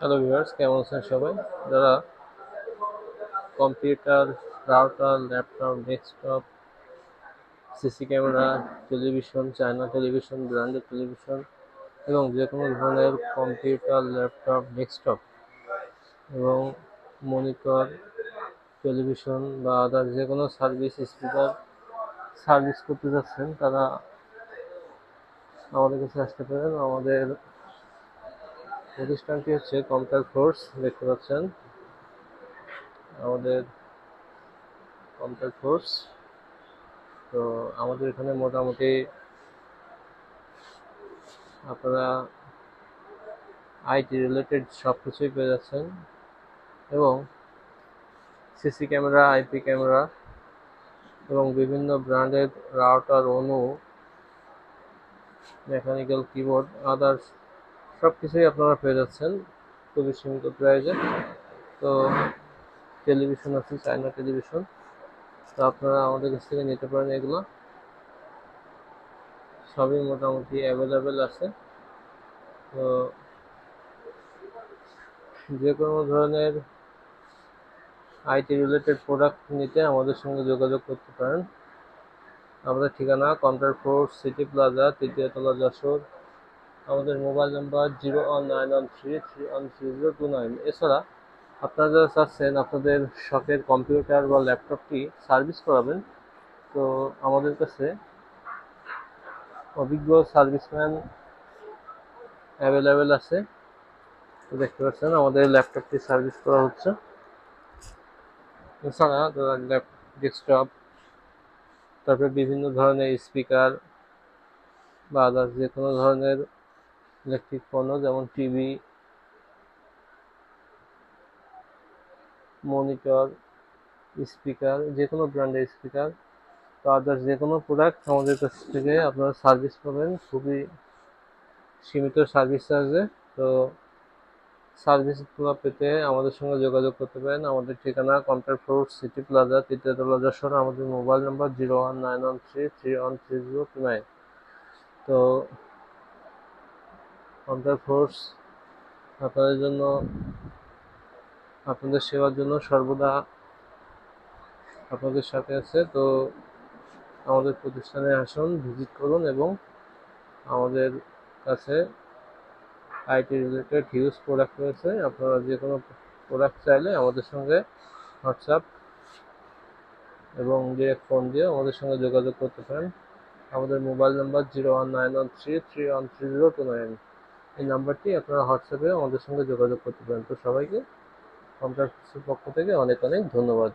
Hello viewers, কেমন আছেন সবাই? যারা computer, router, laptop, desktop, CC camera, television, China television, branded television এবং যে কোনো ধরনের কম্পিউটার, ল্যাপটপ, ডেস্কটপ এবং মনিটর, টেলিভিশন বা আদার যে কোনো স্পিকার সার্ভিস করতে যাচ্ছেন, তারা আমাদের কাছে আসতে পারেন। আমাদের প্রতিষ্ঠানটি হচ্ছে কম্পিউটার ফোর্স। দেখতে পাচ্ছেন আমাদের কম্পিউটার ফোর্স। তো আমাদের এখানে মোটামুটি আপনারা আইটি রিলেটেড সব কিছুই পেয়ে যাচ্ছেন এবং সিসি ক্যামেরা, আইপি ক্যামেরা এবং বিভিন্ন ব্র্যান্ডের রাউটার, অনু, মেকানিক্যাল কিবোর্ড, আদার্স সব কিছুই আপনারা পেয়ে যাচ্ছেন খুবই সীমিত প্রাইজে। তো টেলিভিশন আছে, চায়না টেলিভিশন, তো আপনারা আমাদের কাছ থেকে নিতে পারেন। এগুলো সবই মোটামুটি অ্যাভেলেবেল আছে। তো যে কোনো ধরনের আইটি রিলেটেড প্রোডাক্ট নিতে আমাদের সঙ্গে যোগাযোগ করতে পারেন। আমাদের ঠিকানা কম্পিউটার ফোর্স, সিটি প্লাজা, তৃতীয় তলা, যশোর। আমাদের মোবাইল নাম্বার 01913313029। এছাড়া আপনারা যারা চাচ্ছেন আপনাদের শখের কম্পিউটার বা ল্যাপটপটি সার্ভিস করাবেন, তো আমাদের কাছে অভিজ্ঞ সার্ভিসম্যান অ্যাভেলেবেল আছে। তো দেখতে পাচ্ছেন আমাদের ল্যাপটপটি সার্ভিস করা হচ্ছে। এছাড়া ডেস্কটপ, তারপরে বিভিন্ন ধরনের স্পিকার বা আদার্স যে কোনো ধরনের ইলেকট্রিক পণ্য যেমন টিভি, মনিটর, স্পিকার, যে কোনো ব্র্যান্ডের স্পিকার তো আদার্স যে কোনো প্রোডাক্ট আমাদের কাছ থেকে আপনারা সার্ভিস পাবেন খুবই সীমিত সার্ভিস চার্জে। তো সার্ভিসগুলো পেতে আমাদের সঙ্গে যোগাযোগ করতে পারেন। আমাদের ঠিকানা কম্পিউটার ফোর্স, সিটি প্লাজা, তৃতীয় তলা, যশোর। আমাদের মোবাইল নাম্বার 01913313029। তো কম্পিউটার ফোর্স আপনাদের জন্য, আপনাদের সেবার জন্য সর্বদা আপনাদের সাথে আছে। তো আমাদের প্রতিষ্ঠানে আসুন, ভিজিট করুন এবং আমাদের কাছে আইটি রিলেটেড হিউজ প্রোডাক্ট রয়েছে। আপনারা যে কোনো প্রোডাক্ট চাইলে আমাদের সঙ্গে হোয়াটসঅ্যাপ এবং ডিরেক্ট ফোন দিয়ে আমাদের সঙ্গে যোগাযোগ করতে পারেন। আমাদের মোবাইল নাম্বার 01913313029। এই নাম্বারটি আপনারা হোয়াটসঅ্যাপে আমাদের সঙ্গে যোগাযোগ করতে পারেন। তো সবাইকে কম্পিউটার পক্ষ থেকে অনেক অনেক ধন্যবাদ।